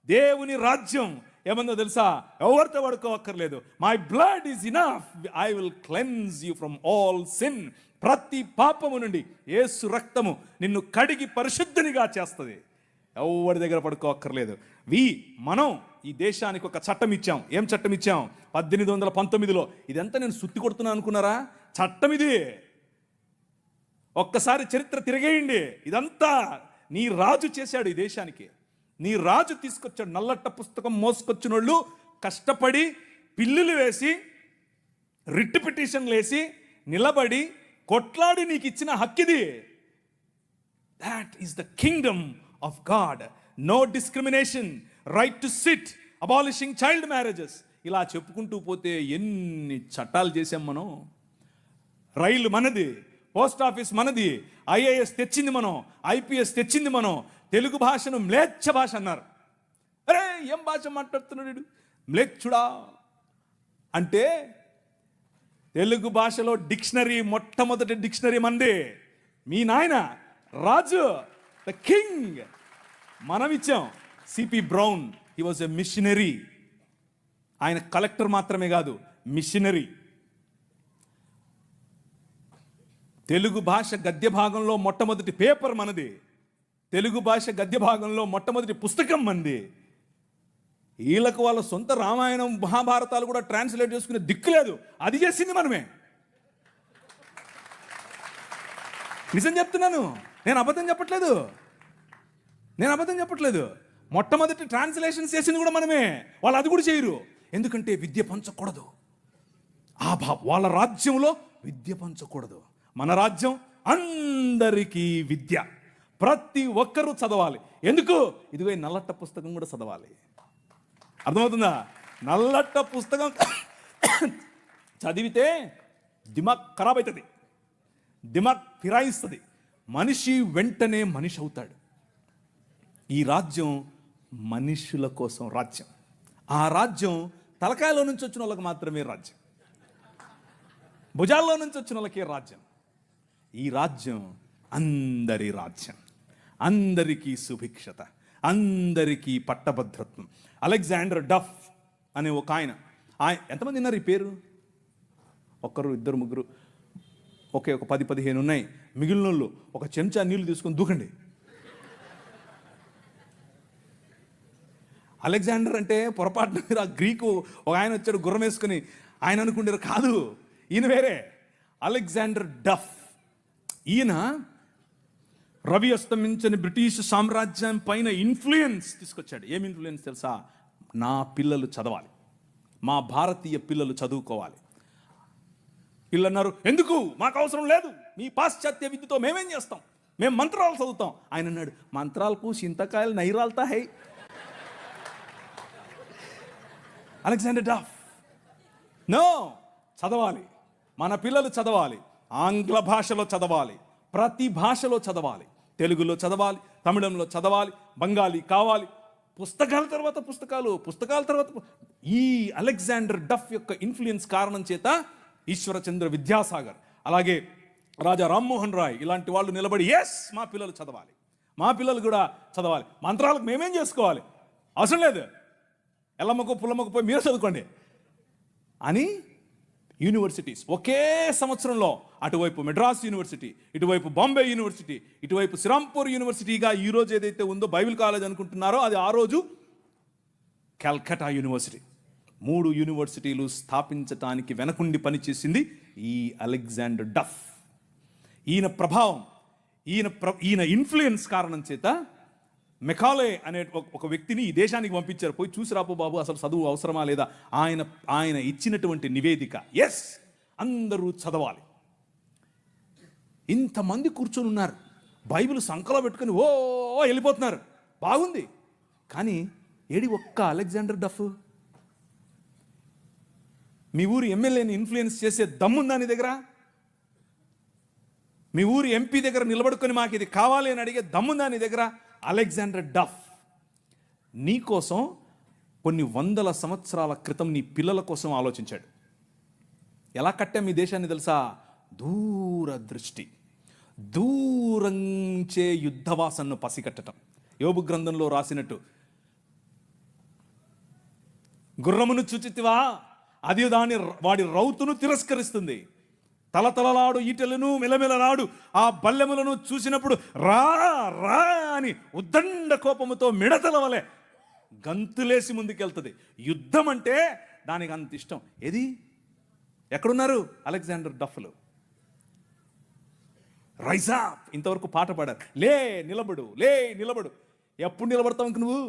దేవుని రాజ్యం ఏమన్నా తెలుసా? ఎవరితో పడుకోవక్కర్లేదు. My blood is enough, I will cleanse you from all sin. ప్రతి పాపము నుండి యేసు రక్తము నిన్ను కడిగి పరిశుద్ధనిగా చేస్తుంది. ఎవరి దగ్గర పడుకోవక్కర్లేదు. మనం ఈ దేశానికి ఒక చట్టం ఇచ్చాం. ఏం చట్టం ఇచ్చాం? 1819లో. ఇదంతా నేను సుత్తి కొడుతున్నాను అనుకున్నారా? చట్టం ఇది. ఒక్కసారి చరిత్ర తిరిగేయండి. ఇదంతా నీ రాజు చేశాడు ఈ దేశానికి. నీ రాజు తీసుకొచ్చాడు. నల్లట్ట పుస్తకం మోసుకొచ్చిన వాళ్ళు కష్టపడి పిల్లులు వేసి రిట్ పిటిషన్లు వేసి నిలబడి కొట్లాడి నీకు ఇచ్చిన హక్కిది. That is the kingdom of God. No discrimination, right to sit, abolishing child marriages. ఇలా చెప్పుకుంటూ పోతే ఎన్ని చట్టాలు చేశాం మనం. రైలు మనది, పోస్ట్ ఆఫీస్ మనది, ఐఏఎస్ తెచ్చింది మనం, ఐపీఎస్ తెచ్చింది మనం. తెలుగు భాషను మ్లేచ్ఛ భాష అన్నారు. అరే ఏం భాష మాట్లాడుతున్నాడు మ్లేచ్ఛుడా అంటే, తెలుగు భాషలో డిక్షనరీ, మొట్టమొదటి డిక్షనరీ మంది. మీ నాయన రాజు, ద కింగ్, మనం ఇచ్చాం. CP brown, he was a machinery. ఆయన కలెక్టర్ మాత్రమే కాదు, మిషనరీ. తెలుగు భాష గద్య భాగంలో మొట్టమొదటి పేపర్ మనది. తెలుగు భాష గద్య భాగంలో మొట్టమొదటి పుస్తకం మనది. వీళ్ళకు వాళ్ళ సొంత రామాయణం మహాభారతాలు కూడా ట్రాన్స్లేట్ చేసుకునే దిక్కు లేదు. అది చేసింది మనమే. నిజం చెప్తున్నాను, నేను అబద్ధం చెప్పట్లేదు. మొట్టమొదటి ట్రాన్స్లేషన్ చేసింది కూడా మనమే. వాళ్ళు అది కూడా చేయరు. ఎందుకంటే విద్య పంచకూడదు. వాళ్ళ రాజ్యంలో విద్య పంచకూడదు. మన రాజ్యం అందరికీ విద్య. ప్రతి ఒక్కరూ చదవాలి. ఎందుకు? ఇదిగో ఈ నల్లట్ట పుస్తకం కూడా చదవాలి. అర్థమవుతుందా? నల్లట్ట పుస్తకం చదివితే దిమాగ్ ఖరాబ్ అవుతుంది, దిమాగ్ ఫిరాయిస్తుంది. మనిషి వెంటనే మనిషి అవుతాడు. ఈ రాజ్యం మనుషుల కోసం రాజ్యం. ఆ రాజ్యం తలకాయలో నుంచి వచ్చిన వాళ్ళకి మాత్రమే రాజ్యం, భుజాల్లో నుంచి వచ్చిన వాళ్ళకే రాజ్యం. ఈ రాజ్యం అందరి రాజ్యం, అందరికీ సుభిక్షత, అందరికీ పట్టభద్రత్వం. అలెగ్జాండర్ డఫ్ అనే ఒక ఆయన ఎంతమంది ఉన్నారు ఈ పేరు? ఒక్కరు, ఇద్దరు, ముగ్గురు, ఒక 10-15 ఉన్నాయి. మిగిలిన వాళ్ళు ఒక చెంచా నీళ్లు తీసుకొని దూకండి. అలెగ్జాండర్ అంటే పొరపాటున మీరు ఆ గ్రీకు ఒక ఆయన వచ్చాడు గుర్రం వేసుకుని, ఆయన అనుకుంటారు. కాదు, ఈయన వేరే. అలెగ్జాండర్ డఫ్. ఈయన రవి అస్తమించని బ్రిటిష్ సామ్రాజ్యం పైన ఇన్ఫ్లుయెన్స్ తీసుకొచ్చాడు. ఏం ఇన్ఫ్లుయెన్స్ తెలుసా? నా పిల్లలు చదవాలి, మా భారతీయ పిల్లలు చదువుకోవాలి. వీళ్ళు అన్నారు, ఎందుకు, మాకు అవసరం లేదు, మీ పాశ్చాత్య విద్యతో మేమేం చేస్తాం, మేము మంత్రాలు చదువుతాం. ఆయన అన్నాడు, మంత్రాలకు చింతకాయలు నైరాల్తా హై. అలెగ్జాండర్ డఫ్ నో, చదవాలి, మన పిల్లలు చదవాలి. ఆంగ్ల భాషలో చదవాలి, ప్రతి భాషలో చదవాలి. తెలుగులో చదవాలి, తమిళంలో చదవాలి, బెంగాలీ కావాలి. పుస్తకాల తర్వాత పుస్తకాలు. ఈ అలెగ్జాండర్ డఫ్ యొక్క ఇన్ఫ్లుయెన్స్ కారణం చేత ఈశ్వరచంద్ర విద్యాసాగర్, అలాగే రాజా రామ్మోహన్ రాయ్ ఇలాంటి వాళ్ళు నిలబడి, ఎస్ మా పిల్లలు చదవాలి, మా పిల్లలు కూడా చదవాలి. మంత్రాలకు మేమేం చేసుకోవాలి, అవసరం లేదు, ఎల్లమ్మకు పుల్లమ్మకు పోయి మీరు చదువుకోండి అని యూనివర్సిటీస్ ఒకే సంవత్సరంలో, అటువైపు మెడ్రాస్ యూనివర్సిటీ, ఇటువైపు బాంబే యూనివర్సిటీ, ఇటువైపు శ్రీరాంపూర్ యూనివర్సిటీగా ఈరోజు ఏదైతే ఉందో బైబిల్ కాలేజ్ అనుకుంటున్నారో, అది ఆ రోజు కల్కటా యూనివర్సిటీ. 3 యూనివర్సిటీలు స్థాపించటానికి వెనకుండి పనిచేసింది ఈ అలెగ్జాండర్ డఫ్. ఈయన ప్రభావం, ఈయన ఇన్ఫ్లుయెన్స్ కారణం చేత మెకాలే అనే ఒక వ్యక్తిని ఈ దేశానికి పంపించారు. పోయి చూసి రాపో బాబు, అసలు చదువు అవసరమా లేదా. ఆయన ఇచ్చినటువంటి నివేదిక, ఎస్ అందరూ చదవాలి. ఇంతమంది కూర్చొని ఉన్నారు, బైబిల్ సంకలో పెట్టుకుని ఓ వెళ్ళిపోతున్నారు, బాగుంది. కానీ ఏడి ఒక్క అలెగ్జాండర్ డఫ్? మీ ఊరి ఎమ్మెల్యేని ఇన్ఫ్లుయెన్స్ చేసే దమ్ముందా నీ దగ్గర? మీ ఊరి ఎంపీ దగ్గర నిలబడుకొని మాకు ఇది కావాలి అని అడిగే దమ్ముందా నీ దగ్గర? అలెగ్జాండర్ డఫ్ నీకోసం కొన్ని 100 సంవత్సరాల క్రితం నీ పిల్లల కోసం ఆలోచించాడు. ఎలా కట్టాం ఈ దేశాన్ని తెలుసా? దూరదృష్టి, దూరంచే యుద్ధవాసనను పసిగట్టడం. యోబు గ్రంథంలో రాసినట్టు, గుర్రమును చూచితివా, అది వాడి రౌతును తిరస్కరిస్తుంది. తలతలలాడు ఈటెలను మెలమెలలాడు ఆ బల్లెములను చూసినప్పుడు రా రా అని ఉద్దండ కోపముతో మిడతల వలె గంతులేసి ముందుకెళ్తుంది. యుద్ధం అంటే దానికి అంత ఇష్టం. ఏది ఎక్కడున్నారు అలెగ్జాండర్ డఫ్లు? రైజ్ అప్, ఇంతవరకు పాట పాడారు. లే నిలబడు, లే నిలబడు. ఎప్పుడు నిలబడతావు ఇంక నువ్వు?